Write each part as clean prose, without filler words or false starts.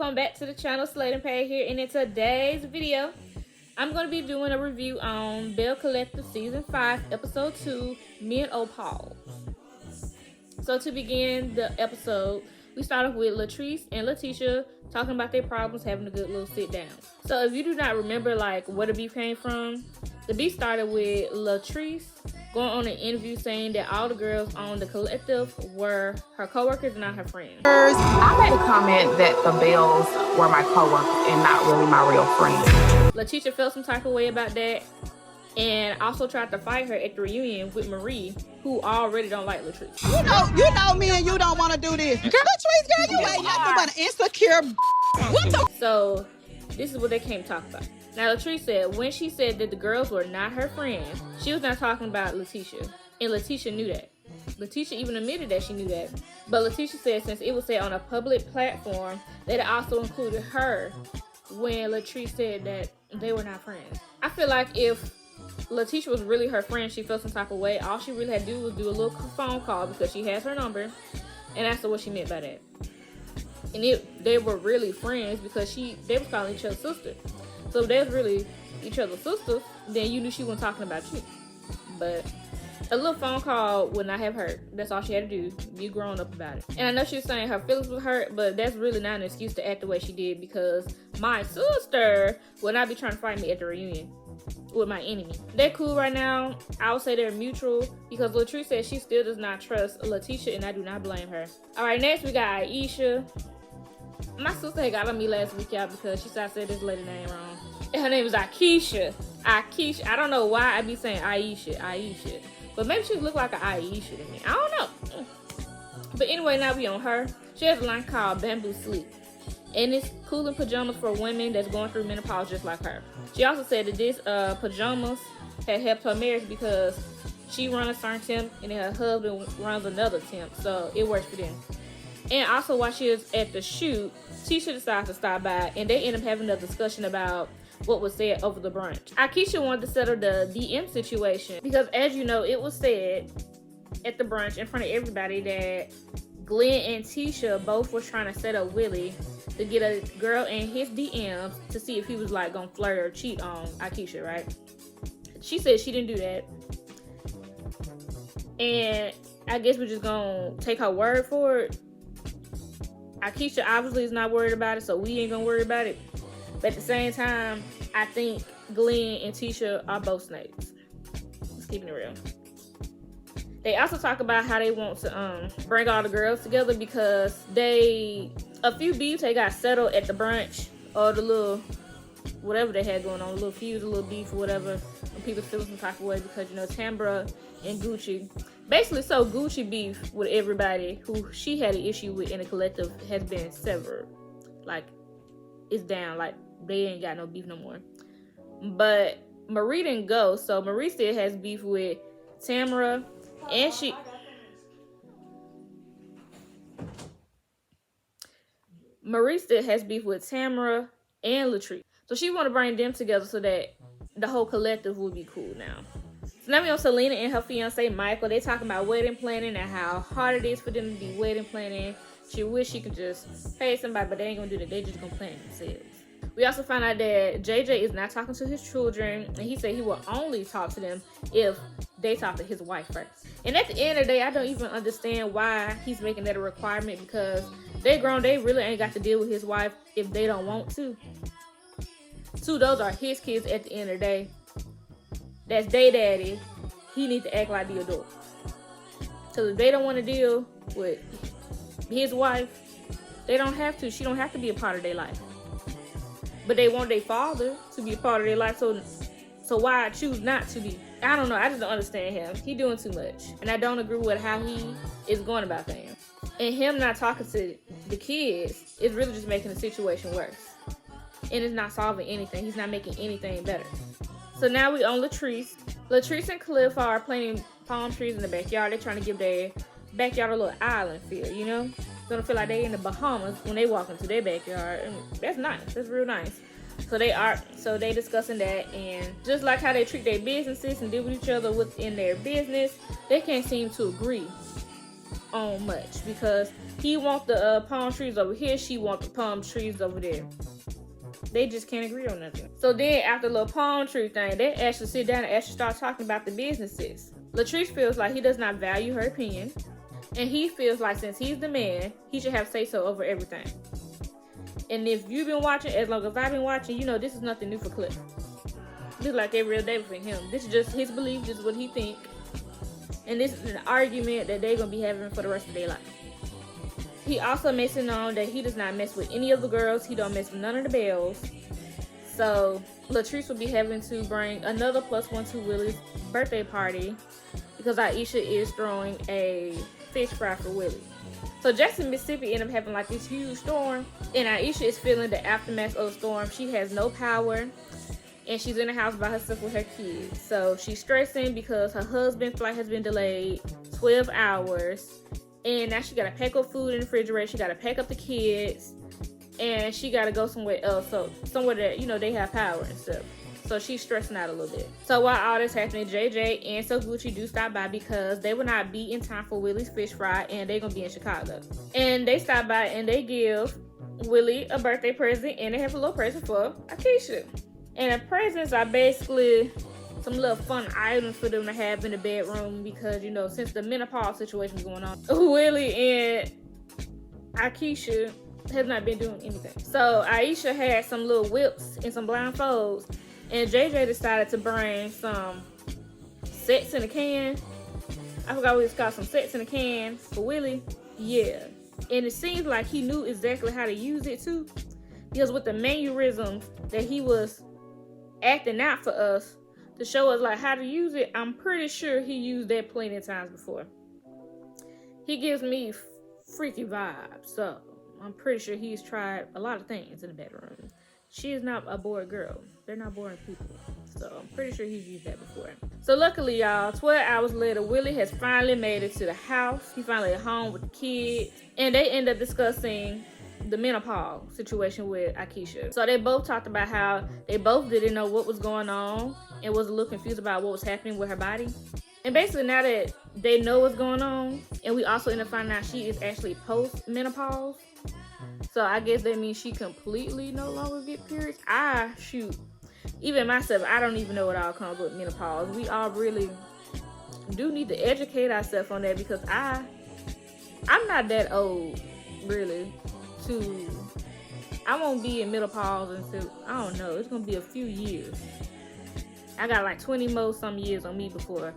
welcome back to the channel. Slade and Pay here, and in today's video I'm going to be doing a review on Belle Collective Season 5 Episode 2, Menopause. So to begin the episode, we start off with Latrice and Letitia talking about their problems, having a good little sit down. So if you do not remember like where the beef came from, the beef started with Latrice going on an interview saying that all the girls on the collective were her coworkers and not her friends. I made a comment that the Bells were my coworkers and not really my real friends. Letitia felt some type of way about that and also tried to fight her at the reunion with Marie, who already don't like Latrice. You know me and you don't want to do this. Girl, Latrice, girl, you ain't nothing but an insecure. What the? So this is what they came to talk about. Now, Latrice said when she said that the girls were not her friends, she was not talking about Letitia. And Letitia knew that. Letitia even admitted that she knew that. But Letitia said since it was said on a public platform, that it also included her when Latrice said that they were not friends. I feel like if Letitia was really her friend, she felt some type of way, all she really had to do was do a little phone call because she has her number and asked her what she meant by that. And they were really friends because they was calling each other sister. So if they was really each other's sisters, then you knew she wasn't talking about you. But a little phone call would not have hurt. That's all she had to do. Be grown up about it. And I know she was saying her feelings were hurt, but that's really not an excuse to act the way she did because my sister would not be trying to fight me at the reunion with my enemy. They're cool right now. I would say they're mutual because Latrice said she still does not trust Letitia, and I do not blame her. All right, next we got Aisha. My sister had got on me last week, y'all, because she said I said this lady name wrong. And her name is Akeisha. Akeisha. I don't know why I be saying Aisha. But maybe she look like an Aisha to me. I don't know. But anyway, now we on her. She has a line called Bamboo Sleep. And it's cooling pajamas for women that's going through menopause just like her. She also said that this pajamas had helped her marriage because she runs a certain temp and then her husband runs another temp. So it works for them. And also while she was at the shoot, Tisha decided to stop by and they ended up having a discussion about what was said over the brunch. Akeisha wanted to settle the DM situation because as you know, it was said at the brunch in front of everybody that Glenn and Tisha both were trying to set up Willie to get a girl in his DMs to see if he was like gonna flirt or cheat on Akeisha, right? She said she didn't do that. And I guess we're just gonna take her word for it. Akeisha obviously is not worried about it, so we ain't gonna worry about it. But at the same time, I think Glenn and Tisha are both snakes. Just keeping it real. They also talk about how they want to bring all the girls together because a few beefs they got settled at the brunch or the little whatever they had going on, a little fuse, a little beef or whatever. And people feel some type of way because you know Tambra and Gucci. Basically, so Gucci beef with everybody who she had an issue with in the collective has been severed. Like, it's down. Like, they ain't got no beef no more. But Marie didn't go, so Marie still has beef with Tamara, and Marie still has beef with Tamara and Latrice. So she want to bring them together so that the whole collective will be cool now. So now we on Selena and her fiance Michael. They talking about wedding planning and how hard it is for them to be wedding planning. She wish she could just pay somebody, but they ain't gonna do that. They just gonna plan it themselves. We also find out that JJ is not talking to his children, and he said he will only talk to them if they talk to his wife first. And at the end of the day, I don't even understand why he's making that a requirement because they grown. They really ain't got to deal with his wife if they don't want to. Those are his kids at the end of the day. That's their daddy. He needs to act like the adult. So if they don't want to deal with his wife, they don't have to. She don't have to be a part of their life. But they want their father to be a part of their life. So why choose not to be? I don't know. I just don't understand him. He doing too much. And I don't agree with how he is going about things. And him not talking to the kids is really just making the situation worse. And it's not solving anything. He's not making anything better. So now we on Latrice. Latrice and Cliff are planting palm trees in the backyard. They're trying to give their backyard a little island feel, you know? Gonna feel like they in the Bahamas when they walk into their backyard. And that's nice. That's real nice. So they discussing that, and just like how they treat their businesses and deal with each other within their business, they can't seem to agree on much because he want the palm trees over here, she want the palm trees over there. They just can't agree on nothing. So then after the little palm tree thing, they actually sit down and actually start talking about the businesses. Latrice feels like he does not value her opinion, and he feels like since he's the man, he should have say-so over everything. And if you've been watching, as long as I've been watching, you know this is nothing new for Cliff. This is like every other day for him. This is just his belief, just what he think. And this is an argument that they're going to be having for the rest of their life. He also makes it known that he does not mess with any of the girls. He don't mess with none of the Bells. So Latrice will be having to bring another +1 to Willie's birthday party because Aisha is throwing a fish fry for Willie. So Jackson, Mississippi ended up having like this huge storm, and Aisha is feeling the aftermath of the storm. She has no power, and she's in the house by herself with her kids. So she's stressing because her husband's flight has been delayed 12 hours, and now she got to pack up food in the refrigerator. She got to pack up the kids, and she got to go somewhere else, so somewhere that, you know, they have power and stuff. So she's stressing out a little bit. So while all this happening, JJ and So Gucci do stop by because they will not be in time for Willie's fish fry, and they're going to be in Chicago. And they stop by and they give Willie a birthday present, and they have a little present for Akeisha. And the presents are basically some little fun items for them to have in the bedroom because, you know, since the menopause situation is going on, Willie and Akeisha has not been doing anything. So Aisha had some little whips and some blindfolds, and JJ decided to bring some sets in a can. I forgot what it's called, some sets in a can for Willie. Yeah. And it seems like he knew exactly how to use it too, because with the mannerisms that he was acting out for us to show us like how to use it, I'm pretty sure he used that plenty of times before. He gives me freaky vibes, so I'm pretty sure he's tried a lot of things in the bedroom. She is not a bored girl. They're not boring people. So I'm pretty sure he's used that before. So luckily, y'all, 12 hours later, Willie has finally made it to the house. He finally at home with the kids. And they end up discussing the menopause situation with Akeisha. So they both talked about how they both didn't know what was going on and was a little confused about what was happening with her body. And basically now that they know what's going on, and we also end up finding out she is actually post-menopause. So I guess that means she completely no longer get periods. Even myself, I don't even know what all comes with menopause. We all really do need to educate ourselves on that because I'm not that old, really, I won't be in menopause until, I don't know, it's going to be a few years. I got like 20 more some years on me before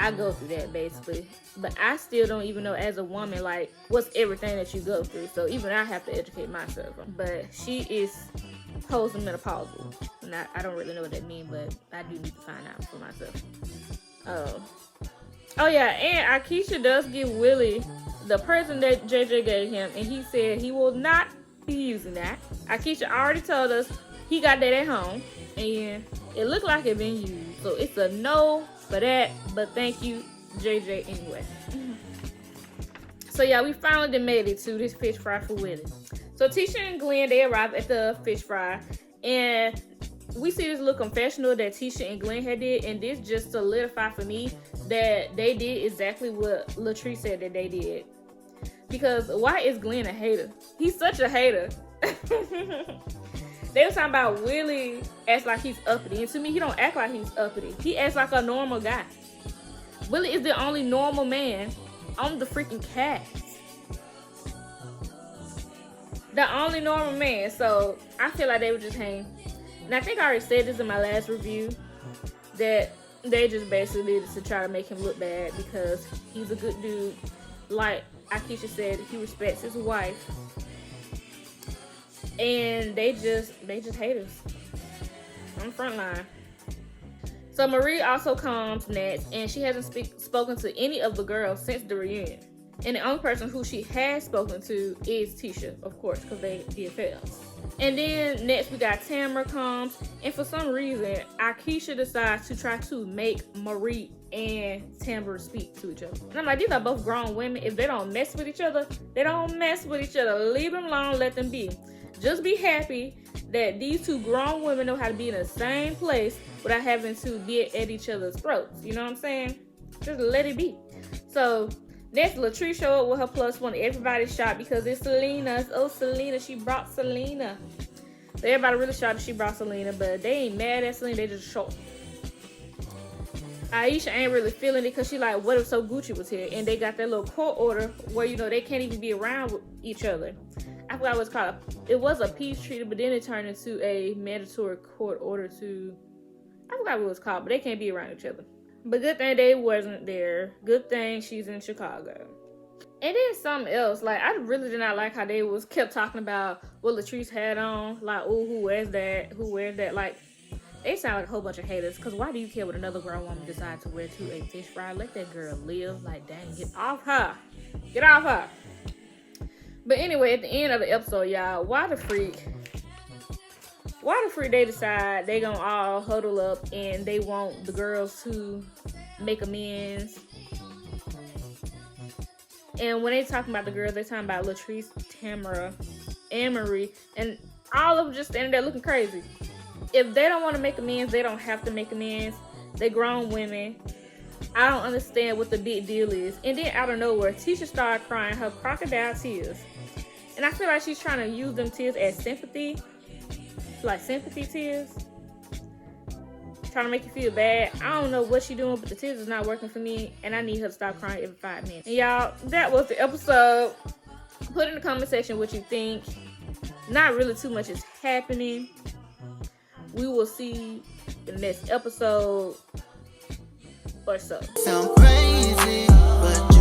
I go through that, basically. But I still don't even know as a woman, like, what's everything that you go through. So even I have to educate myself. But she is post-menopausal. And I don't really know what that means, but I do need to find out for myself. Oh yeah, and Akeisha does give Willie the present that JJ gave him, and he said he will not be using that. Akeisha already told us he got that at home, and it looked like it been used. So it's a no for that, but thank you, JJ, anyway. So yeah, we finally made it to this fish fry for Willie. So Tisha and Glenn, they arrived at the fish fry, and we see this little confessional that Tisha and Glenn had did, and this just solidified for me that they did exactly what Latrice said that they did. Because why is Glenn a hater? He's such a hater. They were talking about Willie acts like he's uppity, and to me, he don't act like he's uppity. He acts like a normal guy. Willie is the only normal man on the freaking cast. The only normal man. So I feel like they were just hanging. And I think I already said this in my last review, that they just basically did this to try to make him look bad because he's a good dude. Like Akeisha said, he respects his wife. And they just hate us on the front line. So Marie also comes next, and she hasn't spoken to any of the girls since the reunion. And the only person who she has spoken to is Tisha, of course, because they DFL. And then next we got Tamara comes, and for some reason, Akeisha decides to try to make Marie and Tamara speak to each other. And I'm like, these are both grown women. If they don't mess with each other, they don't mess with each other. Leave them alone, let them be. Just be happy that these two grown women know how to be in the same place without having to be at each other's throats. You know what I'm saying? Just let it be. So Next, Latrice showed up with her plus one. Everybody shocked because it's Selena. Oh, Selena. She brought Selena. So everybody really shocked that she brought Selena, but they ain't mad at Selena. They just shocked. Aisha ain't really feeling it because she like, what if So Gucci was here? And they got that little court order where, you know, they can't even be around with each other. I forgot what it's called. It was a peace treaty, but then it turned into a mandatory court order to... I forgot what it was called, but they can't be around each other. But good thing they wasn't there. Good thing she's in Chicago. And then something else. Like, I really did not like how they kept talking about what Latrice had on. Like, oh, who wears that? Who wears that? Like, they sound like a whole bunch of haters. Because why do you care what another grown woman decides to wear to a fish fry? Let that girl live. Like, dang, get off her. Get off her. But anyway, at the end of the episode, y'all, why the freak they decide they gonna all huddle up and they want the girls to make amends? And when they talking about the girls, they talking about Latrice, Tamara, Anne-Marie, and all of them just standing there looking crazy. If they don't want to make amends, they don't have to make amends. They grown women. I don't understand what the big deal is. And then out of nowhere, Tisha started crying her crocodile tears. And I feel like she's trying to use them tears as sympathy. Like sympathy tears. Trying to make you feel bad. I don't know what she's doing, but the tears is not working for me. And I need her to stop crying every 5 minutes. And y'all, that was the episode. Put in the comment section what you think. Not really too much is happening. We will see in the next episode or so. Sound crazy, but